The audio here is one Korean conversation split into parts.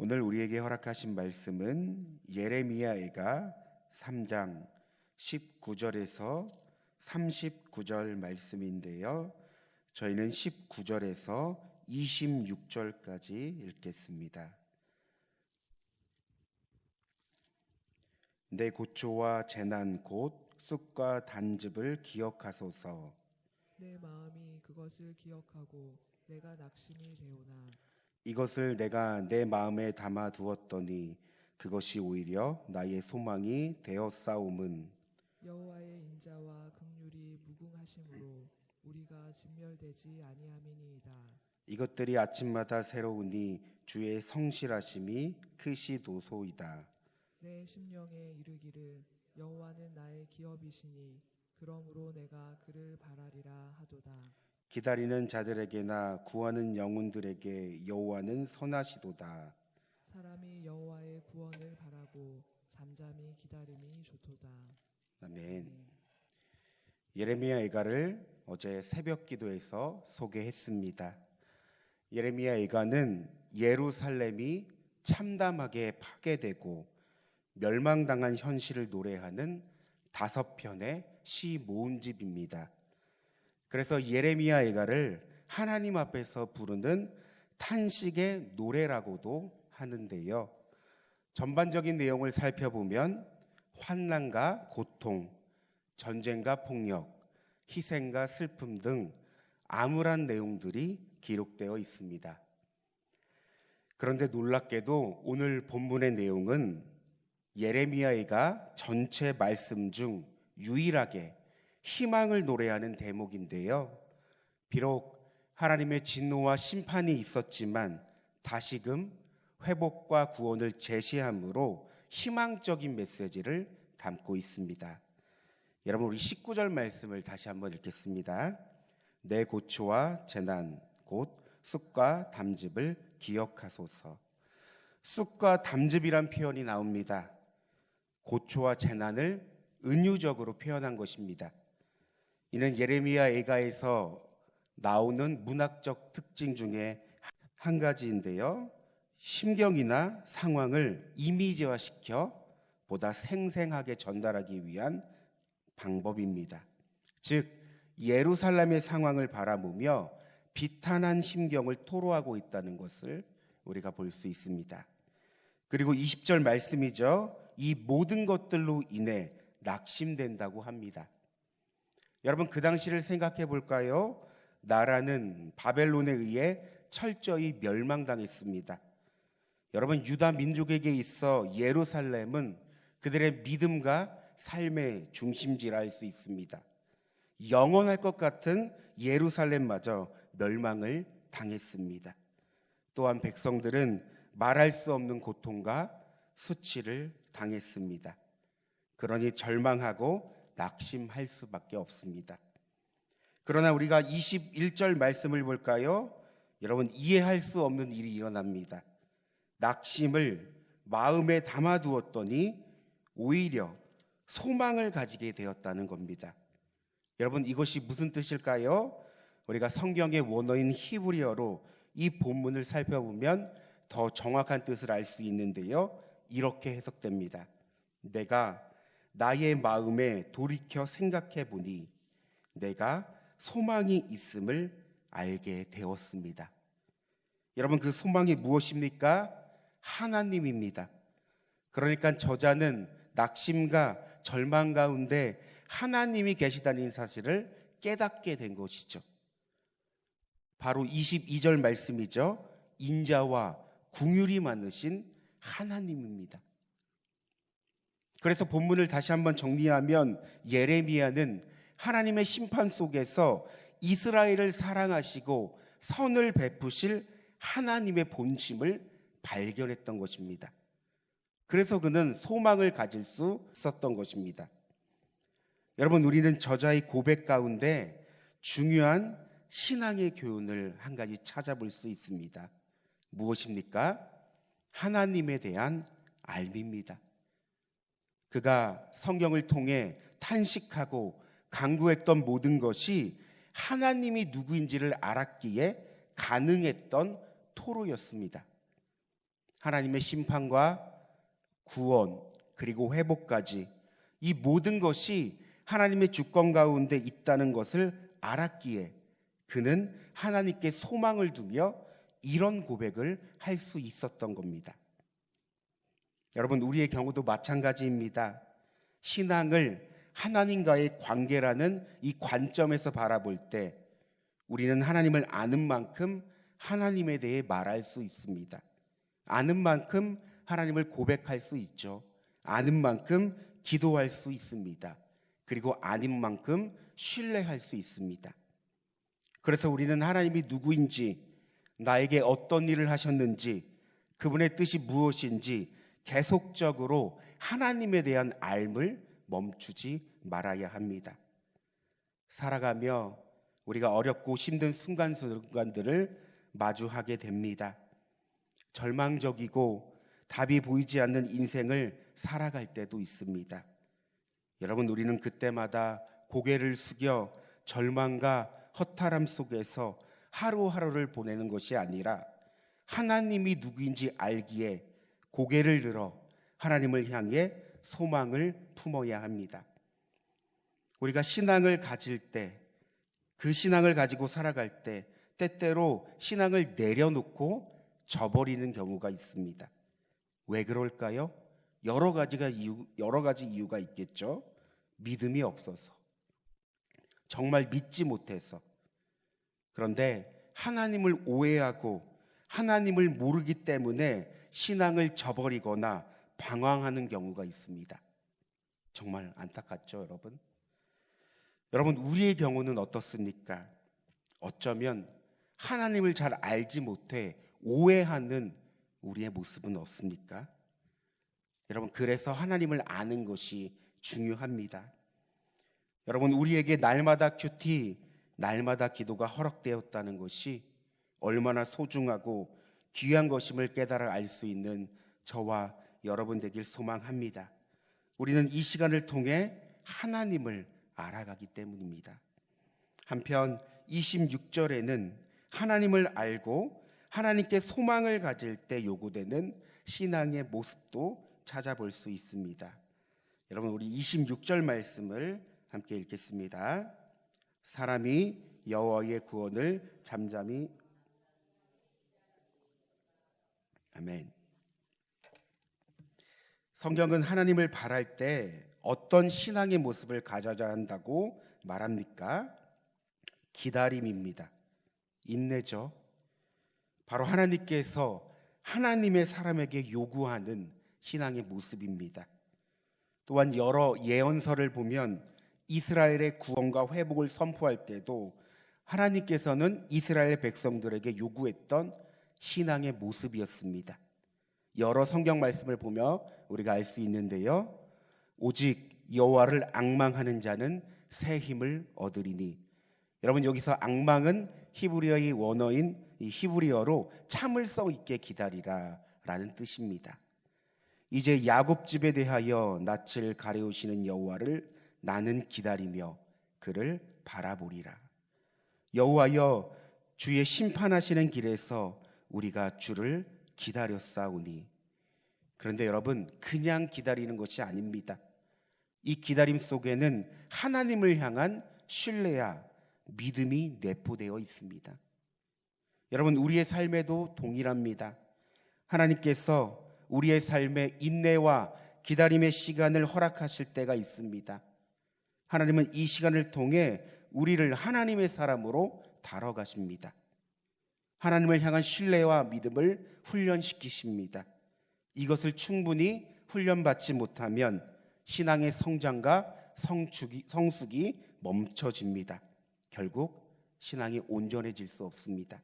오늘 우리에게 허락하신 말씀은 예레미야애가 3장 19절에서 39절 말씀인데요. 저희는 19절에서 26절까지 읽겠습니다. 내 고초와 재난 곧 쑥과 단즙을 기억하소서. 내 마음이 그것을 기억하고 내가 낙심이 되오나 이것을 내가 내 마음에 담아 두었더니 그것이 오히려 나의 소망이 되었사옴은 여호와의 인자와 긍휼이 무궁하심으로 우리가 진멸되지 아니함이니이다. 이것들이 아침마다 새로우니 주의 성실하심이 크시도소이다. 내 심령에 이르기를 여호와는 나의 기업이시니 그러므로 내가 그를 바라리라 하도다. 기다리는 자들에게나 구하는 영혼들에게 여호와는 선하시도다. 사람이 여호와의 구원을 바라고 잠잠히 기다림이 좋도다. 아멘. 예레미야 애가를 어제 새벽 기도에서 소개했습니다. 예레미야 애가는 예루살렘이 참담하게 파괴되고 멸망당한 현실을 노래하는 5편의 시 모음집입니다. 그래서 예레미야 애가를 하나님 앞에서 부르는 탄식의 노래라고도 하는데요. 전반적인 내용을 살펴보면 환난과 고통, 전쟁과 폭력, 희생과 슬픔 등 암울한 내용들이 기록되어 있습니다. 그런데 놀랍게도 오늘 본문의 내용은 예레미야가 전체 말씀 중 유일하게 희망을 노래하는 대목인데요. 비록 하나님의 진노와 심판이 있었지만 다시금 회복과 구원을 제시함으로 희망적인 메시지를 담고 있습니다. 여러분, 우리 19절 말씀을 다시 한번 읽겠습니다. 내 고초와 재난 곧 쑥과 담즙을 기억하소서. 쑥과 담즙이란 표현이 나옵니다. 고초와 재난을 은유적으로 표현한 것입니다. 이는 예레미야 애가에서 나오는 문학적 특징 중에 한 가지인데요. 심경이나 상황을 이미지화시켜 보다 생생하게 전달하기 위한 방법입니다. 즉 예루살렘의 상황을 바라보며 비탄한 심경을 토로하고 있다는 것을 우리가 볼 수 있습니다. 그리고 20절 말씀이죠. 이 모든 것들로 인해 낙심된다고 합니다. 여러분, 그 당시를 생각해 볼까요? 나라는 바벨론에 의해 철저히 멸망당했습니다. 여러분, 유다 민족에게 있어 예루살렘은 그들의 믿음과 삶의 중심지라 할 수 있습니다. 영원할 것 같은 예루살렘마저 멸망을 당했습니다. 또한 백성들은 말할 수 없는 고통과 수치를 당했습니다. 그러니 절망하고 낙심할 수밖에 없습니다. 그러나 우리가 21절 말씀을 볼까요? 여러분, 이해할 수 없는 일이 일어납니다. 낙심을 마음에 담아두었더니 오히려 소망을 가지게 되었다는 겁니다. 여러분, 이것이 무슨 뜻일까요? 우리가 성경의 원어인 히브리어로 이 본문을 살펴보면 더 정확한 뜻을 알 수 있는데요. 이렇게 해석됩니다. 내가 나의 마음에 돌이켜 생각해 보니 내가 소망이 있음을 알게 되었습니다. 여러분, 그 소망이 무엇입니까? 하나님입니다. 그러니까 저자는 낙심과 절망 가운데 하나님이 계시다는 사실을 깨닫게 된 것이죠. 바로 22절 말씀이죠. 인자와 긍휼이 많으신 하나님입니다. 그래서 본문을 다시 한번 정리하면 예레미야는 하나님의 심판 속에서 이스라엘을 사랑하시고 선을 베푸실 하나님의 본심을 발견했던 것입니다. 그래서 그는 소망을 가질 수 있었던 것입니다. 여러분, 우리는 저자의 고백 가운데 중요한 신앙의 교훈을 한 가지 찾아볼 수 있습니다. 무엇입니까? 하나님에 대한 알미입니다. 그가 성경을 통해 탄식하고 간구했던 모든 것이 하나님이 누구인지를 알았기에 가능했던 토로였습니다. 하나님의 심판과 구원 그리고 회복까지 이 모든 것이 하나님의 주권 가운데 있다는 것을 알았기에 그는 하나님께 소망을 두며 이런 고백을 할 수 있었던 겁니다. 여러분, 우리의 경우도 마찬가지입니다. 신앙을 하나님과의 관계라는 이 관점에서 바라볼 때 우리는 하나님을 아는 만큼 하나님에 대해 말할 수 있습니다. 아는 만큼 하나님을 고백할 수 있죠. 아는 만큼 기도할 수 있습니다. 그리고 아는 만큼 신뢰할 수 있습니다. 그래서 우리는 하나님이 누구인지, 나에게 어떤 일을 하셨는지, 그분의 뜻이 무엇인지 계속적으로 하나님에 대한 알을 멈추지 말아야 합니다. 살아가며 우리가 어렵고 힘든 순간순간들을 마주하게 됩니다. 절망적이고 답이 보이지 않는 인생을 살아갈 때도 있습니다. 여러분, 우리는 그때마다 고개를 숙여 절망과 허탈함 속에서 하루하루를 보내는 것이 아니라 하나님이 누구인지 알기에 고개를 들어 하나님을 향해 소망을 품어야 합니다. 우리가 신앙을 가질 때, 그 신앙을 가지고 살아갈 때 때때로 신앙을 내려놓고 저버리는 경우가 있습니다. 왜 그럴까요? 여러 가지 이유가 있겠죠. 믿음이 없어서, 정말 믿지 못해서. 그런데 하나님을 오해하고 하나님을 모르기 때문에 신앙을 저버리거나 방황하는 경우가 있습니다. 정말 안타깝죠, 여러분? 여러분, 우리의 경우는 어떻습니까? 어쩌면 하나님을 잘 알지 못해 오해하는 우리의 모습은 없습니까? 여러분, 그래서 하나님을 아는 것이 중요합니다. 여러분, 우리에게 날마다 큐티, 날마다 기도가 허락되었다는 것이 얼마나 소중하고 귀한 것임을 깨달아 알 수 있는 저와 여러분 되길 소망합니다. 우리는 이 시간을 통해 하나님을 알아가기 때문입니다. 한편 26절에는 하나님을 알고 하나님께 소망을 가질 때 요구되는 신앙의 모습도 찾아볼 수 있습니다. 여러분, 우리 26절 말씀을 함께 읽겠습니다. 사람이 여호와의 구원을 잠잠히 아멘. 성경은 하나님을 바랄 때 어떤 신앙의 모습을 가져야 한다고 말합니까? 기다림입니다. 인내죠. 바로 하나님께서 하나님의 사람에게 요구하는 신앙의 모습입니다. 또한 여러 예언서를 보면 이스라엘의 구원과 회복을 선포할 때도 하나님께서는 이스라엘 백성들에게 요구했던 신앙의 모습이었습니다. 여러 성경 말씀을 보며 우리가 알 수 있는데요. 오직 여호와를 앙망하는 자는 새 힘을 얻으리니. 여러분, 여기서 앙망은 히브리어의 원어인 이 히브리어로 참을성 있게 기다리라 라는 뜻입니다. 이제 야곱 집에 대하여 낯을 가려우시는 여호와를 나는 기다리며 그를 바라보리라. 여호와여, 주의 심판하시는 길에서 우리가 주를 기다렸사오니. 그런데 여러분, 그냥 기다리는 것이 아닙니다. 이 기다림 속에는 하나님을 향한 신뢰와 믿음이 내포되어 있습니다. 여러분, 우리의 삶에도 동일합니다. 하나님께서 우리의 삶에 인내와 기다림의 시간을 허락하실 때가 있습니다. 하나님은 이 시간을 통해 우리를 하나님의 사람으로 다뤄가십니다. 하나님을 향한 신뢰와 믿음을 훈련시키십니다. 이것을 충분히 훈련받지 못하면 신앙의 성장과 성숙이 멈춰집니다. 결국 신앙이 온전해질 수 없습니다.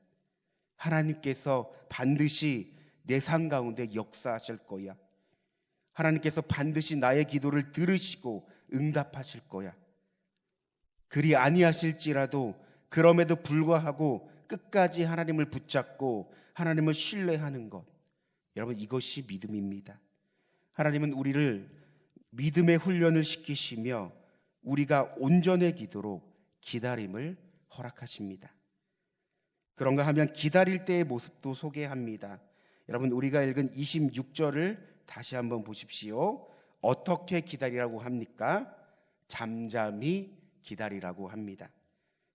하나님께서 반드시 내 삶 가운데 역사하실 거야. 하나님께서 반드시 나의 기도를 들으시고 응답하실 거야. 그리 아니하실지라도 그럼에도 불구하고 끝까지 하나님을 붙잡고 하나님을 신뢰하는 것, 여러분, 이것이 믿음입니다. 하나님은 우리를 믿음의 훈련을 시키시며 우리가 온전해지도록 기다림을 허락하십니다. 그런가 하면 기다릴 때의 모습도 소개합니다. 여러분, 우리가 읽은 26절을 다시 한번 보십시오. 어떻게 기다리라고 합니까? 잠잠히 기다리라고 합니다.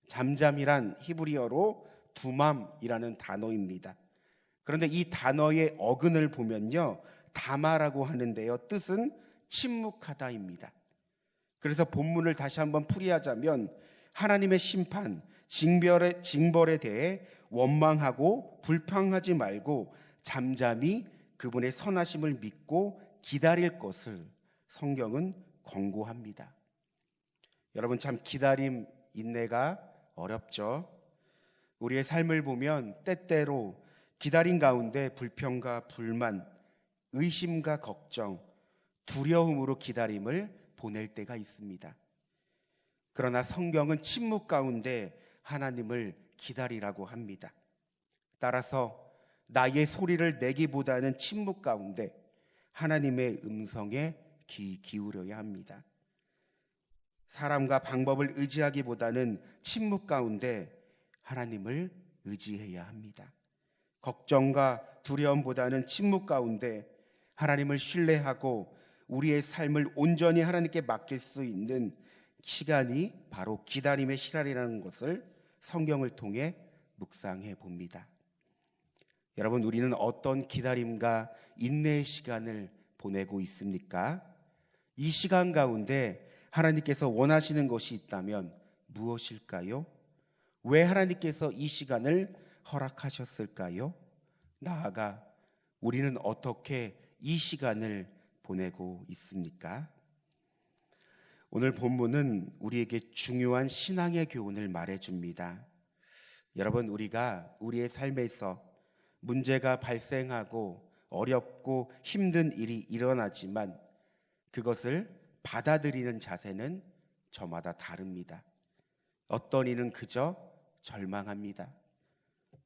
잠잠이란 히브리어로 두맘이라는 단어입니다. 그런데 이 단어의 어근을 보면요, 다마라고 하는데요, 뜻은 침묵하다입니다. 그래서 본문을 다시 한번 풀이하자면 하나님의 심판, 징벌에 대해 원망하고 불평하지 말고 잠잠히 그분의 선하심을 믿고 기다릴 것을 성경은 권고합니다. 여러분, 참 기다림, 인내가 어렵죠. 우리의 삶을 보면 때때로 기다림 가운데 불평과 불만, 의심과 걱정, 두려움으로 기다림을 보낼 때가 있습니다. 그러나 성경은 침묵 가운데 하나님을 기다리라고 합니다. 따라서 나의 소리를 내기보다는 침묵 가운데 하나님의 음성에 귀 기울여야 합니다. 사람과 방법을 의지하기보다는 침묵 가운데 하나님을 의지해야 합니다. 걱정과 두려움보다는 침묵 가운데 하나님을 신뢰하고 우리의 삶을 온전히 하나님께 맡길 수 있는 시간이 바로 기다림의 시간이라는 것을 성경을 통해 묵상해 봅니다. 여러분, 우리는 어떤 기다림과 인내의 시간을 보내고 있습니까? 이 시간 가운데 하나님께서 원하시는 것이 있다면 무엇일까요? 왜 하나님께서 이 시간을 허락하셨을까요? 나아가 우리는 어떻게 이 시간을 보내고 있습니까? 오늘 본문은 우리에게 중요한 신앙의 교훈을 말해줍니다. 여러분, 우리가 우리의 삶에서 문제가 발생하고 어렵고 힘든 일이 일어나지만 그것을 받아들이는 자세는 저마다 다릅니다. 어떤 이는 그저 절망합니다.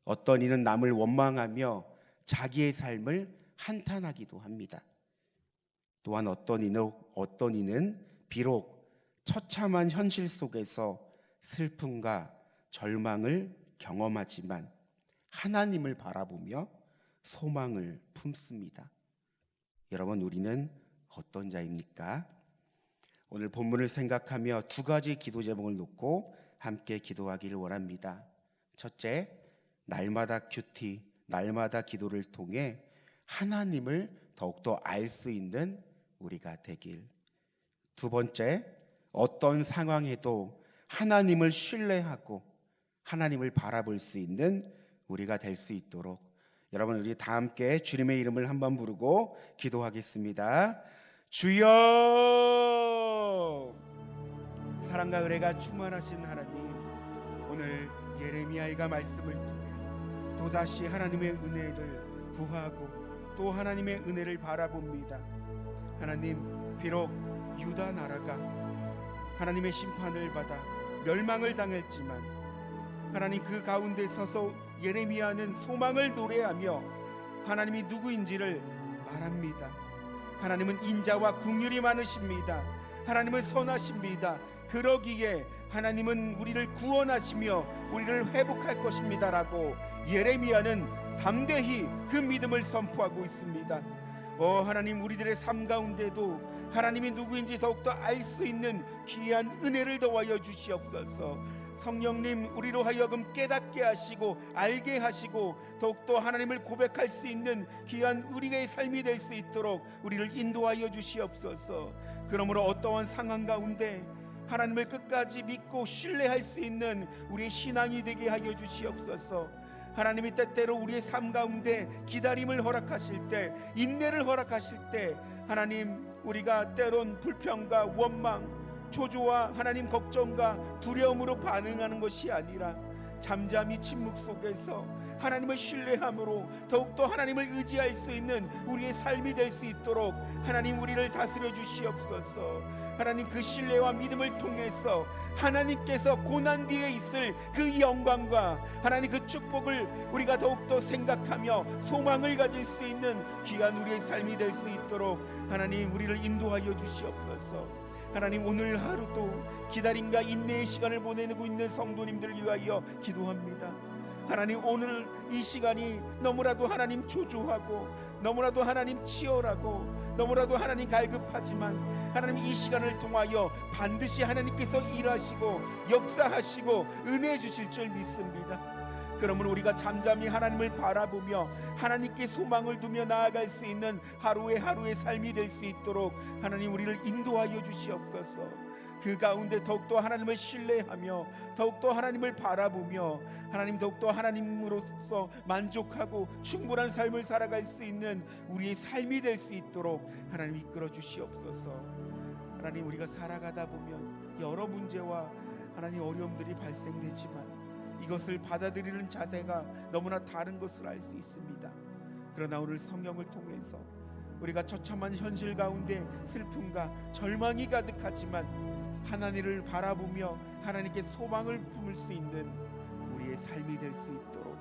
어떤 이는 남을 원망하며 자기의 삶을 한탄하기도 합니다. 또한 어떤 이는 비록 처참한 현실 속에서 슬픔과 절망을 경험하지만 하나님을 바라보며 소망을 품습니다. 여러분, 우리는 어떤 자입니까? 오늘 본문을 생각하며 두 가지 기도 제목을 놓고 함께 기도하기를 원합니다. 첫째, 날마다 큐티, 날마다 기도를 통해 하나님을 더욱더 알 수 있는 우리가 되길. 두 번째, 어떤 상황에도 하나님을 신뢰하고 하나님을 바라볼 수 있는 우리가 될 수 있도록 여러분, 우리 다 함께 주님의 이름을 한번 부르고 기도하겠습니다. 주여! 사랑과 은혜가 충만하신 하나님, 오늘 예레미야가 말씀을 통해 또다시 하나님의 은혜를 구하고 또 하나님의 은혜를 바라봅니다. 하나님, 비록 유다 나라가 하나님의 심판을 받아 멸망을 당했지만 하나님, 그 가운데 서서 예레미야는 소망을 노래하며 하나님이 누구인지를 말합니다. 하나님은 인자와 긍휼이 많으십니다. 하나님은 선하십니다. 그러기에 하나님은 우리를 구원하시며 우리를 회복할 것입니다라고 예레미야는 담대히 그 믿음을 선포하고 있습니다. 하나님, 우리들의 삶 가운데도 하나님이 누구인지 더욱더 알 수 있는 귀한 은혜를 더하여 주시옵소서. 성령님, 우리로 하여금 깨닫게 하시고 알게 하시고 더욱더 하나님을 고백할 수 있는 귀한 우리의 삶이 될 수 있도록 우리를 인도하여 주시옵소서. 그러므로 어떠한 상황 가운데 하나님을 끝까지 믿고 신뢰할 수 있는 우리의 신앙이 되게 하여 주시옵소서. 하나님이 때때로 우리의 삶 가운데 기다림을 허락하실 때, 인내를 허락하실 때 하나님, 우리가 때론 불평과 원망, 초조와 하나님 걱정과 두려움으로 반응하는 것이 아니라 잠잠히 침묵 속에서 하나님을 신뢰함으로 더욱더 하나님을 의지할 수 있는 우리의 삶이 될 수 있도록 하나님, 우리를 다스려 주시옵소서. 하나님, 그 신뢰와 믿음을 통해서 하나님께서 고난 뒤에 있을 그 영광과 하나님 그 축복을 우리가 더욱더 생각하며 소망을 가질 수 있는 귀한 우리의 삶이 될 수 있도록 하나님, 우리를 인도하여 주시옵소서. 하나님, 오늘 하루도 기다림과 인내의 시간을 보내고 있는 성도님들 위하여 기도합니다. 하나님, 오늘 이 시간이 너무나도 하나님 초조하고 너무나도 하나님 치열하고 너무나도 하나님 갈급하지만 하나님, 이 시간을 통하여 반드시 하나님께서 일하시고 역사하시고 은혜 주실 줄 믿습니다. 그러므로 우리가 잠잠히 하나님을 바라보며 하나님께 소망을 두며 나아갈 수 있는 하루의 삶이 될 수 있도록 하나님, 우리를 인도하여 주시옵소서. 그 가운데 더욱더 하나님을 신뢰하며 더욱더 하나님을 바라보며 하나님, 더욱더 하나님으로서 만족하고 충분한 삶을 살아갈 수 있는 우리의 삶이 될 수 있도록 하나님 이끌어 주시옵소서. 하나님, 우리가 살아가다 보면 여러 문제와 하나님 어려움들이 발생되지만 이것을 받아들이는 자세가 너무나 다른 것을 알 수 있습니다. 그러나 오늘 성경을 통해서 우리가 처참한 현실 가운데 슬픔과 절망이 가득하지만 하나님을 바라보며 하나님께 소망을 품을 수 있는 우리의 삶이 될 수 있도록